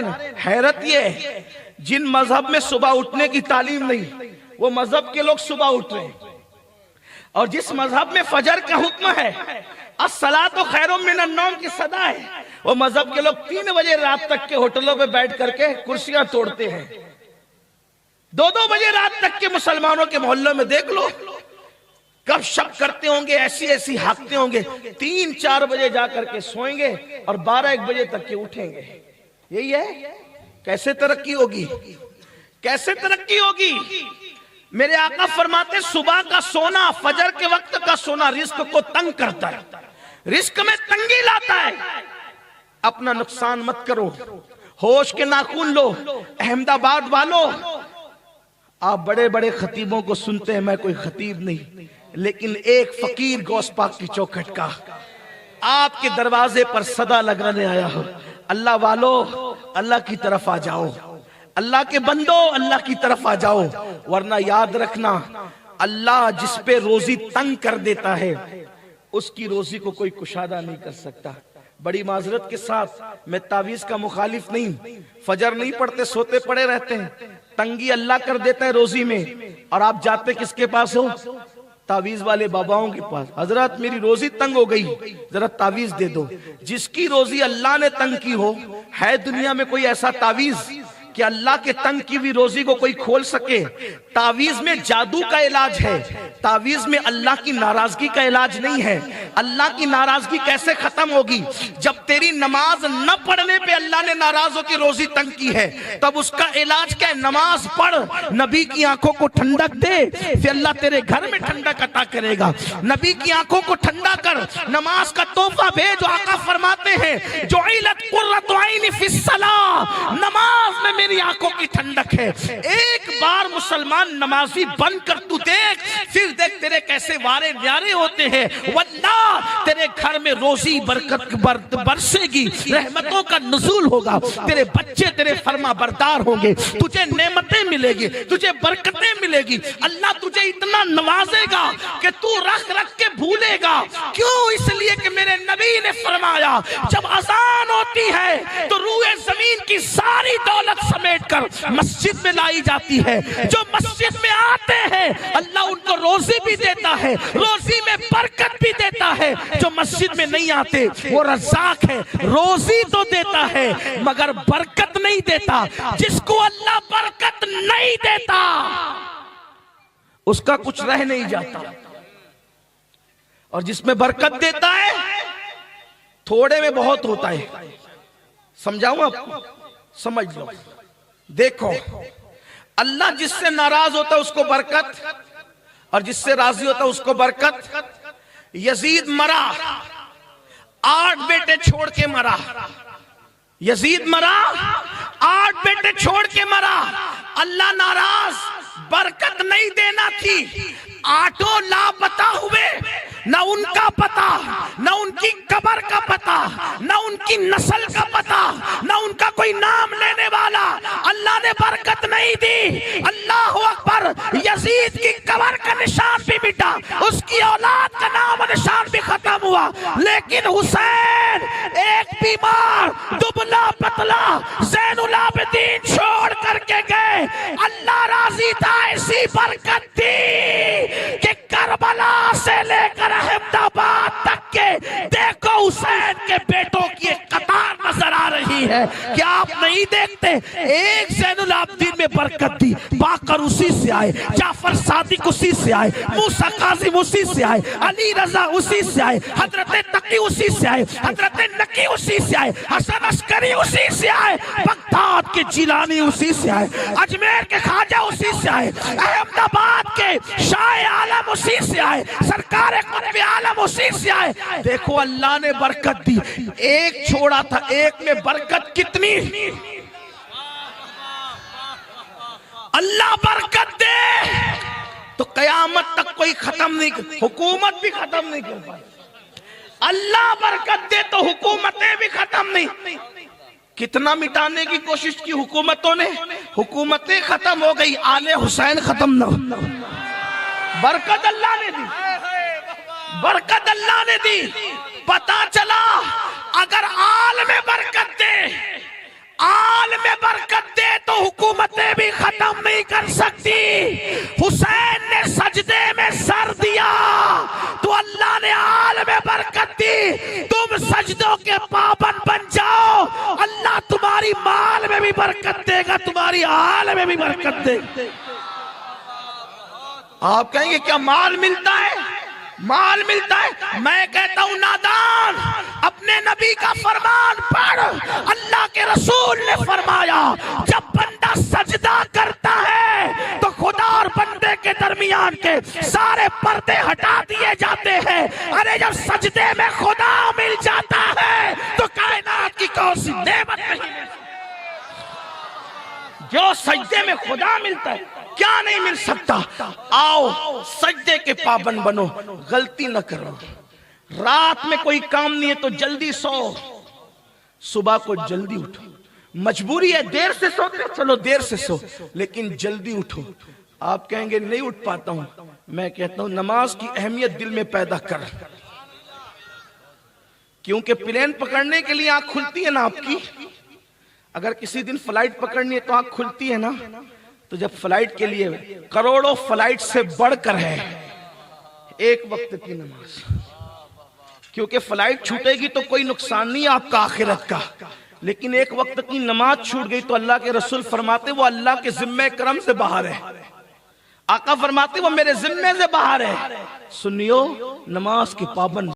हैं ना, हैरत ये है जिन मजहब में सुबह उठने की तालीम नहीं, वो मजहब के लोग सुबह उठ रहे हैं। और जिस मजहब में फजर का हुक्म है, अस्सलातु खैरुम मिनन नौम की सदा है, वो मजहब के लोग 3 बजे रात तक के होटलों पे बैठ करके कुर्सियां तोड़ते हैं। 2-2 बजे रात तक के मुसलमानों के मोहल्लों में देख लो, कब शब करते होंगे, ऐसी ऐसी हाकते होंगे। 3-4 बजे जाकर के सोएंगे और 12-1 बजे तक के उठेंगे। यही है। कैसे तरक्की होगी, कैसे तरक्की होगी। मेरे आका फरमाते सुबह का सोना, फजर के वक्त का सोना रिस्क को तंग करता है, रिस्क में तंगी लाता है। अपना नुकसान मत करो, होश के नाखून लो। अहमदाबाद वालों, आप बड़े बड़े खतीबों को सुनते हैं, मैं कोई खतीब नहीं, लेकिन एक फकीर गौस पाक की चौखट का आपके दरवाजे पर सदा लगाने आया हो। अल्लाह वालों, अल्लाह की तरफ आ जाओ, अल्लाह के बंदो, अल्लाह की तरफ आ जाओ, वरना याद रखना, अल्लाह जिस पे रोजी तंग कर देता है उसकी रोजी को कोई कुशादा नहीं कर सकता। बड़ी माजरत के साथ, मैं तावीज का मुखालिफ नहीं, फजर नहीं पढ़ते, सोते पड़े रहते हैं, तंगी अल्लाह कर देता है रोजी में। और आप जाते किसके पास हो? तावीज वाले बाबाओं के पास। हजरत मेरी रोजी तंग हो गई, जरा तावीज दे दो। जिसकी रोजी अल्लाह ने तंग की हो, है दुनिया में कोई ऐसा तावीज कि अल्लाह के तंग की भी रोजी को कोई खोल सके? तावीज में जादू का इलाज है, तावीज में अल्लाह की नाराजगी का इलाज नहीं है। अल्लाह की नाराजगी कैसे खत्म होगी? जब तेरी नमाज न पढ़ने पे अल्लाह ने नाराज होकर रोजी तंग की है, तब उसका इलाज क्या है? नमाज पढ़, नबी की आंखों को ठंडक दे, फिर अल्लाह तेरे घर में ठंडक अता करेगा। नबी की आंखों को ठंडा कर, नमाज का तोहफा भेज। आका फरमाते हैं जो कुर्रतु ऐनी फिस्सलाह, नमाज में मेरी आंखों की ठंडक है। एक बार मुसलमान नमाजी बनकर तू देख, फिर देख तेरे कैसे वारे न्यारे होते हैं। वल्लाह तेरे घर में रोजी बरकत बरसेगी, रहमतों का नुज़ूल होगा, तेरे बच्चे तेरे फरमा बरदार होंगे, तुझे नेमतें मिलेगी, तुझे बरकतें मिलेगी। अल्लाह तुझे इतना नवाजेगा कि तू रख रख के भूलेगा। क्यों? इसलिए कि मेरे नबी ने फरमाया जब अजान होती है तो रूए जमीन की सारी दौलत समेट कर मस्जिद में लाई जाती है। जो मस्जिद में आते हैं अल्लाह उनको रोजी भी देता है, रोजी में बरकत भी देता है। जो मस्जिद में नहीं आते वो रज़्ज़ाक है, रोजी तो देता है मगर बरकत नहीं देता। जिसको अल्लाह बरकत नहीं देता उसका कुछ रह नहीं जाता, और जिसमें बरकत देता है थोड़े में बहुत होता है। समझाऊं आपको? समझ लो। देखो, अल्लाह जिससे नाराज होता है उसको बरकत, और जिससे राजी होता है उसको बरकत। यजीद मरा, 8 बेटे छोड़ के मरा। यजीद मरा, 8 बेटे छोड़ के मरा। अल्लाह नाराज, बरकत नहीं देना थी। 8 लापता हुए, न उनका पता, न उनकी कब्र का पता, न उनकी नस्ल का पता, न उनका कोई नाम लेने वाला। अल्लाह ने बरकत नहीं दी। अल्लाह अकबर। यजीद की कब्र का निशान भी मिटा, उसकी औलाद का नाम निशान भी खत्म हुआ। लेकिन हुसैन एक बीमार दुबला पतला ज़ैनुल आबिदीन छोड़ करके गए। अल्लाह राजी था, ऐसी बरकत दी कि करबला से लेकर अहमदाबाद तक के देखो हुसैन के बेटों की एक कतार नजर आ रही है। क्या आप नहीं देखते? एक ज़ैनुल आबिदीन में बरकत दी, बाकर उसी से आए, जाफर सादिक उसी से आए, मूसा काज़िम उसी से आए, अली रजा उसी से आए, हजरत तकी उसी से आए, हजरत नकी उसी से आए, हसन अस्करी उसी से आए, बगदाद के जिलानी उसी से आए, अजमेर के ख्वाजा उसी से आए, अहमदाबाद के शाह आलम उसी से आए, सरकार कुतुब आलम उसी से आए। देखो अल्लाह ने बरकत दी। एक छोड़ा था, एक में बरकत कितनी। अल्लाह बरकत दे तो कयामत तक कोई खत्म नहीं, हुकूमत भी खत्म नहीं कर पाए। अल्लाह बरकत दे तो हुकूमतें भी खत्म नहीं। कितना मिटाने की कोशिश की हुकूमतों ने, हुकूमतें खत्म हो गई, आले हुसैन खत्म ना हो। बरकत अल्लाह ने दी, बरकत अल्लाह ने दी। पता चला अगर आल में बरकत दे, आल बरकत दे तो हुकूमतें भी खत्म नहीं कर सकती। हुसैन ने सजदे में सर दिया तो अल्लाह ने आल में बरकत दी। तुम सजदों के पाबंद बन जाओ, अल्लाह तुम्हारी माल में भी बरकत देगा, तुम्हारी आल में भी बरकत देगा। आप कहेंगे क्या माल मिलता है? माल मिलता है। मैं कहता हूं नादान, अपने नबी का फरमान पढ़। अल्लाह के रसूल ने फरमाया जब बंदा सजदा करता है तो खुदा और बंदे के दरमियान के सारे पर्दे हटा दिए जाते हैं। अरे जब सजदे में खुदा मिल जाता है तो कायनात की कौन सी नेमत नहीं मिलती। जो सजदे में खुदा मिलता है क्या नहीं मिल सकता। आओ सजदे के पाबंद बनो, गलती न करो। रात में कोई काम नहीं है तो जल्दी सो, सुबह को जल्दी उठो। मजबूरी है देर से सोते, चलो देर से सो, लेकिन जल्दी उठो। आप कहेंगे नहीं उठ पाता हूं, मैं कहता हूं नमाज की अहमियत दिल में पैदा कर। क्योंकि प्लेन पकड़ने के लिए आंख खुलती है ना आपकी। अगर किसी दिन फ्लाइट पकड़नी है तो आंख खुलती है ना। तो जब फ्लाइट के लिए करोड़ों फ्लाइट से बढ़कर है एक वक्त की नमाज, क्योंकि फ्लाइट छूटेगी तो कोई नुकसान नहीं आपका आखिरत का, लेकिन एक वक्त की नमाज छूट गई तो अल्लाह के रसूल फरमाते वो अल्लाह के जिम्मे करम से बाहर है। आका फरमाते वो मेरे जिम्मे से बाहर है। सुनियो नमाज के पाबंद